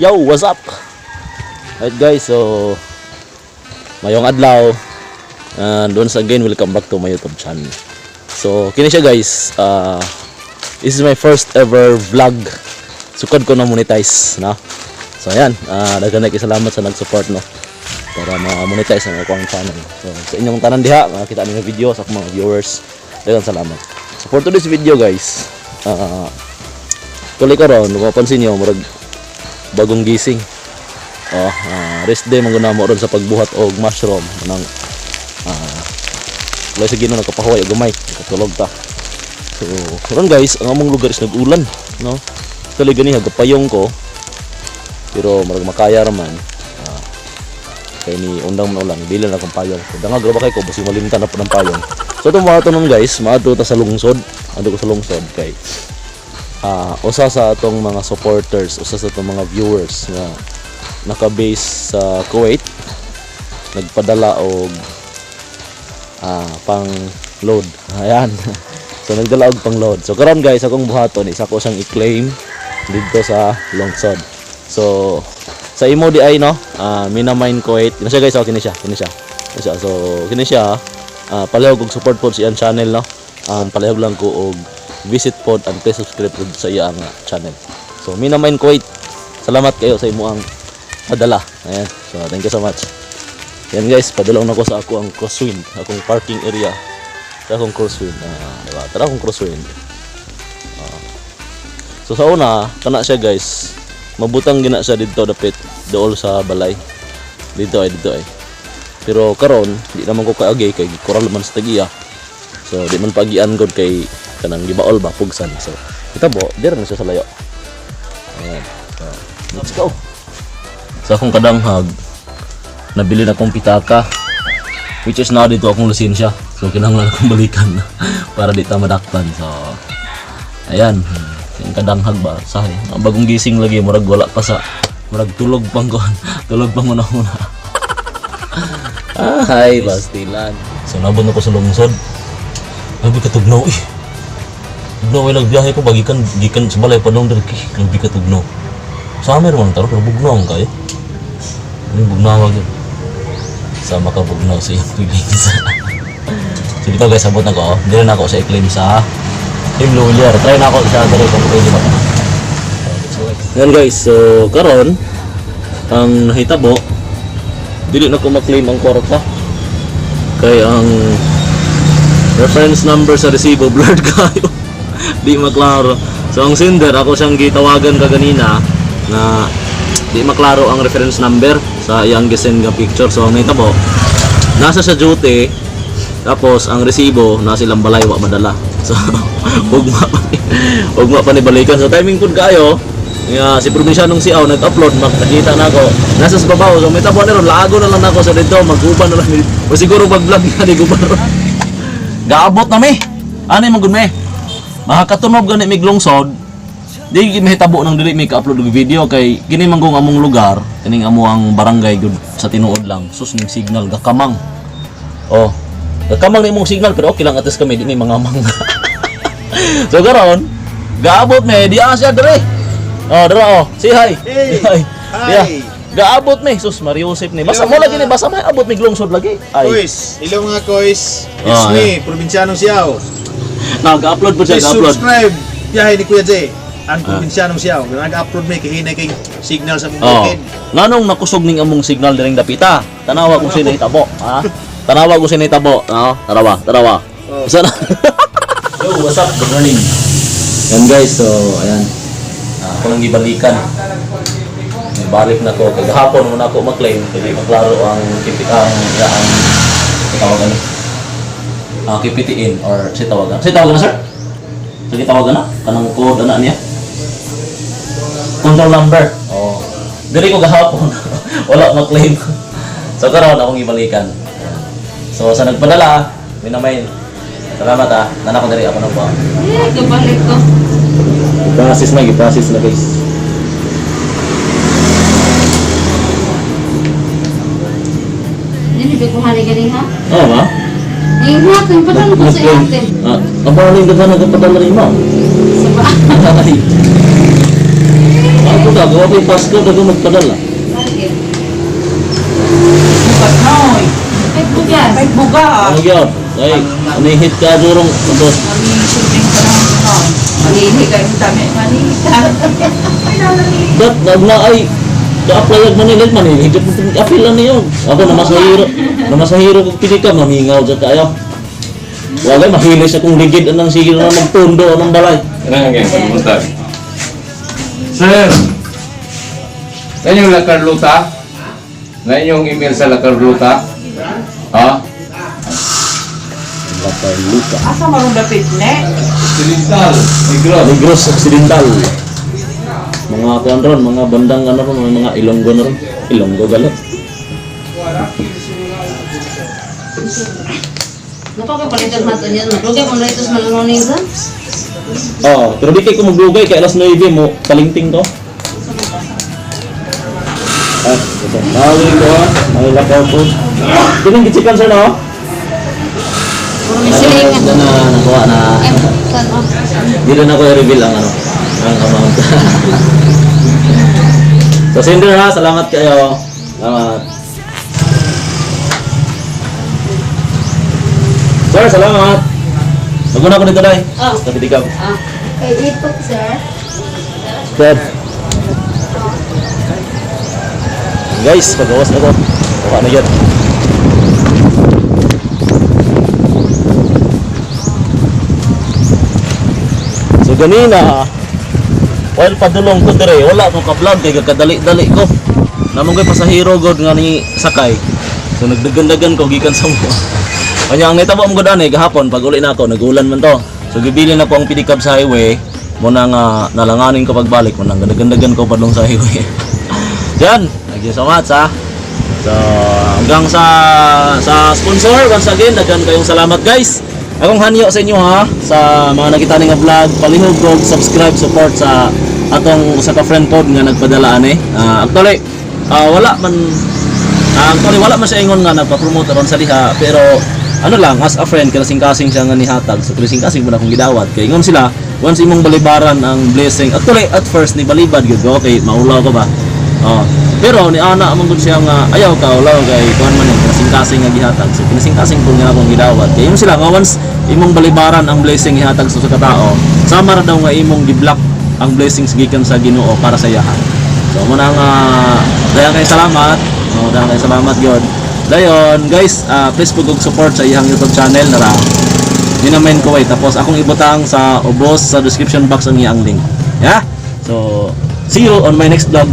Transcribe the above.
Yo, what's up? Alright guys, so mayong adlaw and once again welcome back to my YouTube channel. So kini siya guys, this is my first ever vlog. Sukad ko na monetize na. So ayan, daghan na salamat sa nag-support no para ma-monetize ang akong channel. So sa inyong tanan diha, makita ninyo video sa mga viewers. Daghan salamat. So for today's video guys, tuloy ko ron, mapapansin niyo murag bagong gising. Rest day manguna mo ron sa pagbuhat og mushroom nang wala sa gino nagkapahuway og gamay, katulog ta. So ron guys, ang among lugar is nag-ulan, no. Tuloy gani hagapayong ko. Pero murag makaya raman. Kay ni undang man ulan, dili na akong payong. So dangag ra ba kay ko basi malimtan na po ng payong. So itong mga tunon guys, maadto ta sa lungsod. Ando ko sa lungsod kay usa sa atong mga supporters, usa sa atong mga viewers nga naka-base sa Kuwait nagpadala og pang load. Ayan. So nagdala og pang load. So karon guys, akong buhaton isa ko siyang i-claim dito sa lungsod. So sa imo di ay no, Minamine Kuwait. Kini siya guys, kini siya. So kini siya palihog og support pod sa iyang channel no. Palihog lang ko og visit pod and please subscribe pod sa iyang channel. So Minamine Kuwait, salamat kayo sa imo ang padala. Ayan. So thank you so much. Yan guys, padala na ko sa ako ang crosswind, akong parking area. Sa akong crosswind. Diba? Tara akong crosswind. So sa una, kana siya guys, mabutang gina siya dito dapit dool sa balay. Dito ay. Pero karon, di naman ko kaagay kay koral man sa tagiya. So di man pagian gud kay kanang gibaol ba pugsan. So kita bo, dire na siya sa layo. Ayan. So, let's go. Sa akong kadanghag, nabili na akong pitaka, which is na dito akong lisensya. So kinahanglan akong balikan para di ta madaktan. So ayan, yung kadanghag ba sahay. Ang bagong gising lagi, murag wala pa sa murag tulog pang una. Ay, bastilan. So nabot na ko sa lungsod. Abi katugnaw eh. Tugnaw ay nagbiyahe ko gikan sa balay pa nung dirki. Abi katugnaw. Sa amin man taro pero bugnaw ang kayo. Ini bugnaw gyud. Sama ka bugnaw sa iyong feelings. So dito guys, abot na ko. Dire na ako sa i-claim sa Team Lulier. Try na ako sa dere kung pwede ba. Yan guys, so karon ang nahitabo dili na ko ma-claim ang kwarta. Kay ang reference number sa resibo blurred kayo. Di maklaro. So ang sender ako siyang gitawagan kaganina na di maklaro ang reference number sa iyang gisend nga picture. So ang nahitabo nasa sa duty, tapos ang resibo na silang balay wa madala. So ugma pa ni balikan. So timing pud kayo nga si probinsyanong Siaw nag-upload, makita na ako nasa sa babaw. So may tabo na ron, laago na lang ako sa dito, mag-uban na lang o siguro mag-vlog na di guban ron. Gaabot na mi ano yung magud mi makakatunob gani mig lungsod. Di mahitabo nang dili mi ka-upload og video kay kini manggong among lugar, kining amo ang barangay gud sa tinuod lang. Sus ning signal gakamang. Gakamang ni imong signal pero okay lang atas kami di mi mangamang. So karon gaabot mi di asya dire. Dara say hi. Hi. Yeah. Gaabot mi sus Mariusip ni. Basta mo lagi ni basta may abot mi lungsod lagi. Ay. Kois, hello mga kois. It's me, Probinsyanong Siaw. Nag-upload po siya, Please subscribe. Biyahe ni Kuya Jay. Ang Probinsyanong Siaw. Nag-upload may kahinay kay signal sa mong bukid. Nanong nakusog ning among signal diring dapita. Tanawa kung sino itabo, ha? Tanawa kung sino itabo, no? Tarawa. Sana. Yo, what's up? Good morning. Yan guys, so ayan. Ako lang gibalikan. Balik na ko kay gahapon muna ako mag-claim kay maklaro ang tawagan ni. KPTN or si tawagan na sir? Sige tawagan na kanang code ana niya. Control number. Diri ko gahapon. Wala mag-claim. So karon akong gibalikan. So sa nagpadala, Minamine. Salamat nana ko diri ako nang ba. Gabalik ko. Ipasis na guys. Hindi ko hali galing ha? Ba? Ingat, yung padala ko sa atin. Ang paling ganda na padala ni mo. Saba. Ay. Ako ka, gawa ko yung Pasko, dago magpadala. Lagi. Bukas na oy. Ay, bugas. Ay buga. Ano yun? Ay, anihit ka durong. Tapos, Kami shooting pa naman noon. Manili kayo dami. Manita. dat, na ay, ka-apply ang Manila, Manila, higit mo apil lang niyo. Ako na masahiro kong pinikam, mamingaw sa tayo. Wala, mahilis akong ligid anang sige na magtundo anong balay. Kailangan kayo pumunta. Sir, na yung Lacarluta? Na yung email sa Lacarluta? Ha? Lapay luka. Asa marong dapit ne? Occidental. Negros. Negros Occidental. Mga kuan ron, mga bandang ano ron, mga Ilonggo na ron. Ilonggo galat. Napakapalitan natin yan. Maglugay kung lightos malununin sa. Oh, pero di kayo kung maglugay kay alas 9 mo, talingting ko. Ah, ito. Nawin ko ha. May lakaw po. Tinong gitsikan sir no? Puro may silingan. Na nakuha na. Ay, saan o? Di rin ako i-reveal ang ano, ang amount. So sender ha, salamat kayo. Salamat. Sir, salamat. Maguna ko dito dai. Oh. Sa pitikap. Ah. Kay ipot, sir. Sir. Guys, pagawas na ko. Kuha na yan. So ganina, while padulong ko dire, wala akong ka-vlog kay kadali-dali ko. Namong kay pasahero god nga ni sakay. So nagdagan-dagan ko gikan sa mo. Kanya ang nitabo mo gud ani gahapon pag uli na ako nagulan man to. So gibili na ko ang pitikab sa highway mo nang nalanganin ko pagbalik mo nang dagan-dagan ko padung sa highway. Yan, thank you so much ha. So hanggang sa sponsor once again daghan kayong salamat guys. Akong hanyo sa inyo ha sa mga nakita ni nga vlog, palihog og subscribe support sa atong usa ka friend pod nga nagpadala ani. Actually wala man siya ingon nga nagpa-promote ron sa diha pero ano lang as a friend kasing-kasing siya nga nihatag so kasing-kasing mo na akong gidawat kay ingon sila once imong balibaran ang blessing actually at first ni balibad gyud okay maulaw ka ba pero ni ana among gud siya nga ayaw ka ulaw kay kuan man yung kasing-kasing nga gihatag so kasing-kasing pud nga akong gidawat kay ingon sila nga once imong balibaran ang blessing ihatag sa katao sama ra daw nga imong gi-block ang blessings gikan sa Ginoo para sa iyahan so mo nang dayan kay salamat dayan kay salamat gyud. Dayon guys, please pug support sa iyang YouTube channel nara. Dinamen ko tapos akong ibutang sa ubos sa description box ang iyang link. Yeah? So, see you on my next vlog.